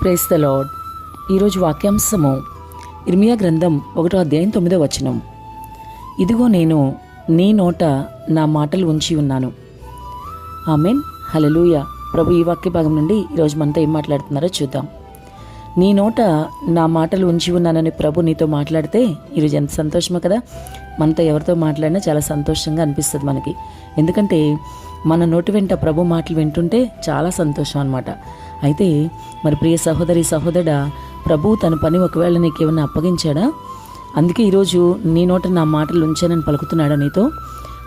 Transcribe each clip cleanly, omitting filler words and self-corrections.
Praise the lord. ఈరోజు వాక్యాంశము ఇర్మియా గ్రంథం 1:9. ఇదిగో నేను నీ నోట నా మాటలు ఉంచి ఉన్నాను. ఆమేన్, హల్లెలూయా. ప్రభు ఈ వాక్య భాగం నుండి ఈరోజు మనతో ఏం మాట్లాడుతున్నారో చూద్దాం. నీ నోట నా మాటలు ఉంచి ఉన్నానని ప్రభు నీతో మాట్లాడితే ఈరోజు ఎంత సంతోషమో కదా. మనతో ఎవరితో మాట్లాడినా చాలా సంతోషంగా అనిపిస్తుంది మనకి. ఎందుకంటే మన నోటి వెంట ప్రభు మాటలు వింటుంటే చాలా సంతోషం అన్నమాట. అయితే మరి ప్రియ సహోదరి సహోదరుడా, ప్రభు తన పని ఒకవేళ నీకేమన్నా అప్పగించాడా? అందుకే ఈరోజు నీ నోట నా మాటలు ఉంచానని పలుకుతున్నాడా నీతో?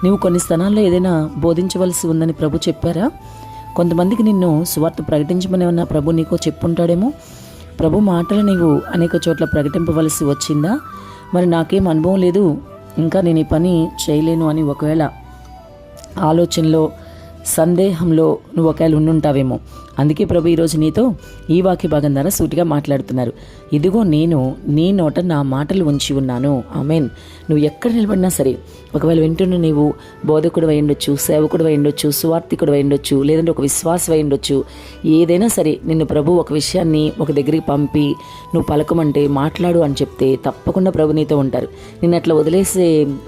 నీవు కొన్ని స్థానాల్లో ఏదైనా బోధించవలసి ఉందని ప్రభు చెప్పారా? కొంతమందికి నిన్ను సువార్త ప్రకటించమని ఉన్న ప్రభు నీకో చెప్పుంటాడేమో. ప్రభు మాటలు నీవు అనేక చోట్ల ప్రకటింపవలసి వచ్చిందా? మరి నాకేం అనుభవం లేదు, ఇంకా నేను ఈ పని చేయలేను అని ఒకవేళ ఆలోచనలో సందేహంలో నువ్వు ఒకవేళ ఉండుంటావేమో. అందుకే ప్రభు ఈరోజు నీతో ఈ వాక్య భాగం ద్వారా సూటిగా మాట్లాడుతున్నారు. ఇదిగో నేను నీ నోట నా మాటలు ఉంచి ఉన్నాను. ఆమేన్. నువ్వు ఎక్కడ నిలబడినా సరే, ఒకవేళ వింటున్న నీవు బోధకుడు అయి ఉండొచ్చు, సేవకుడు అయి ఉండొచ్చు, సువార్థికుడు అయి ఉండొచ్చు, లేదంటే ఒక విశ్వాసం అయి ఉండొచ్చు. ఏదైనా సరే నిన్ను ప్రభు ఒక విషయాన్ని ఒక దగ్గరికి పంపి నువ్వు పలకమంటే మాట్లాడు అని చెప్తే తప్పకుండా ప్రభు నీతో ఉంటారు. నిన్ను అట్లా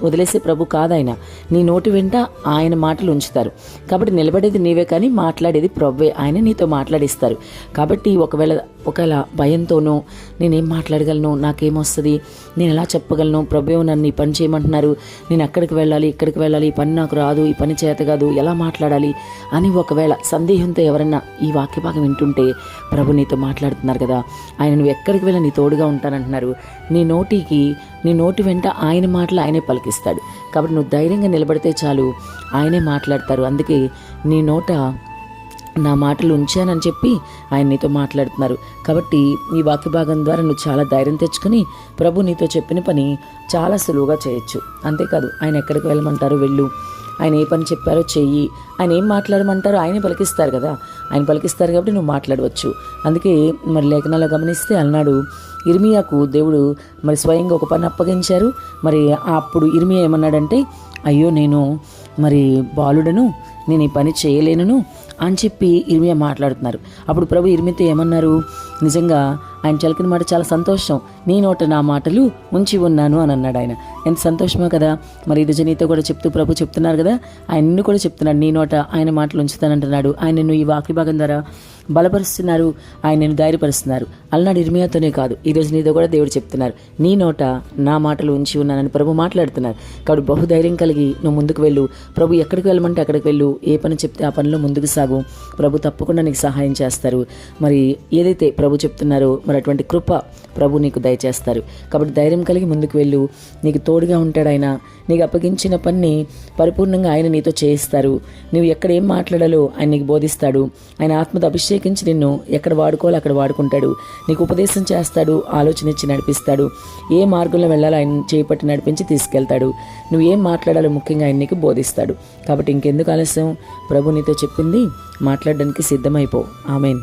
వదిలేసే ప్రభు కాదాయన. నీ నోటి వెంట ఆయన మాటలు ఉంచుతారు. కాబట్టి నిలబడేది నీవే కానీ మాట్లాడేది ప్రభువే. ఆయన నీతో మాట్లాడిస్తారు. కాబట్టి ఒకవేళ భయంతోనూ నేనేం మాట్లాడగలను, నాకేమొస్తుంది, నేను ఎలా చెప్పగలను, ప్రభువు నన్ను ఈ పని చేయమంటున్నారు, నేను అక్కడికి వెళ్ళాలి, ఇక్కడికి వెళ్ళాలి, ఈ పని నాకు రాదు, ఈ పని చేత కాదు, ఎలా మాట్లాడాలి అని ఒకవేళ సందేహంతో ఎవరన్నా ఈ వాక్య భాగం వింటుంటే ప్రభు నీతో మాట్లాడుతున్నారు కదా. ఆయన నువ్వు ఎక్కడికి వెళ్ళి నీ తోడుగా ఉంటానంటున్నారు. నీ నోటి వెంట ఆయన మాటలు ఆయనే పలికిస్తాడు. కాబట్టి నువ్వు ధైర్యంగా నిలబడితే చాలు, ఆయనే మాట్లాడతారు. అందుకే నీ నోట నా మాటలు ఉంచానని చెప్పి ఆయన నీతో మాట్లాడుతున్నారు. కాబట్టి ఈ వాక్య భాగం ద్వారా నువ్వు చాలా ధైర్యం తెచ్చుకొని ప్రభు నీతో చెప్పిన పని చాలా సులువుగా చేయొచ్చు. అంతేకాదు, ఆయన ఎక్కడికి వెళ్ళమంటారో వెళ్ళు, ఆయన ఏ పని చెప్పారో చెయ్యి, ఆయన ఏం మాట్లాడమంటారో ఆయనే పలికిస్తారు కదా. ఆయన పలికిస్తారు కాబట్టి నువ్వు మాట్లాడవచ్చు. అందుకే మరి లేఖనాల్లో గమనిస్తే అన్నాడు, ఇర్మియాకు దేవుడు మరి స్వయంగా ఒక పని అప్పగించారు. మరి అప్పుడు ఇర్మియా ఏమన్నాడంటే, అయ్యో నేను మరి బాలుడను, నేను ఈ పని చేయలేను అని చెప్పి ఇర్మియా మాట్లాడుతున్నారు. అప్పుడు ప్రభు ఇర్మియాతో ఏమన్నారు? నిజంగా ఆయన చలికిన మాట చాలా సంతోషం. నీ నోట నా మాటలు ఉంచి ఉన్నాను అని అన్నాడు. ఆయన ఎంత సంతోషమో కదా. మరి ఇది నీతో కూడా చెప్తూ ప్రభు చెప్తున్నారు కదా, ఆయన నిన్ను కూడా చెప్తున్నాడు, నీ నోట ఆయన మాటలు ఉంచుతానంటున్నాడు. ఆయన నిన్ను ఈ వాక్య భాగం ద్వారా బలపరుస్తున్నారు, ఆయన నిన్ను ధైర్యపరుస్తున్నారు. అలనాడు ఇర్మియాతోనే కాదు, ఈరోజు నీతో కూడా దేవుడు చెప్తున్నారు, నీ నోట నా మాటలు ఉంచి ఉన్నానని ప్రభు మాట్లాడుతున్నారు. కాబట్టి బహుధైర్యం కలిగి నువ్వు ముందుకు వెళ్ళు. ప్రభు ఎక్కడికి వెళ్ళమంటే అక్కడికి వెళ్ళు. ఏ పని చెప్తే ఆ పనిలో ముందుకు సాగు. ప్రభు తప్పకుండా నీకు సహాయం చేస్తారు. మరి ఏదైతే ప్రభు చెప్తున్నారో మరి అటువంటి కృప ప్రభు నీకు దయచేస్తారు. కాబట్టి ధైర్యం కలిగి ముందుకు వెళ్ళు. నీకు తోడుగా ఉంటాడు ఆయన. నీకు అప్పగించిన పని పరిపూర్ణంగా ఆయన నీతో చేయిస్తారు. నువ్వు ఎక్కడ ఏం మాట్లాడాలో ఆయన నీకు బోధిస్తాడు. ఆయన ఆత్మతో అభిషేకించి నిన్ను ఎక్కడ వాడుకోవాలో అక్కడ వాడుకుంటాడు. నీకు ఉపదేశం చేస్తాడు, ఆలోచన ఇచ్చి నడిపిస్తాడు. ఏ మార్గంలో వెళ్ళాలో ఆయన చేపట్టి నడిపించి తీసుకెళ్తాడు. నువ్వు ఏం మాట్లాడాలో ముఖ్యంగా ఆయన నీకు బోధిస్తాడు. కాబట్టి ఇంకెందుకు ఆలస్యం? ప్రభు నీతో చెప్పింది మాట్లాడడానికి సిద్ధమైపో. ఆమేన్.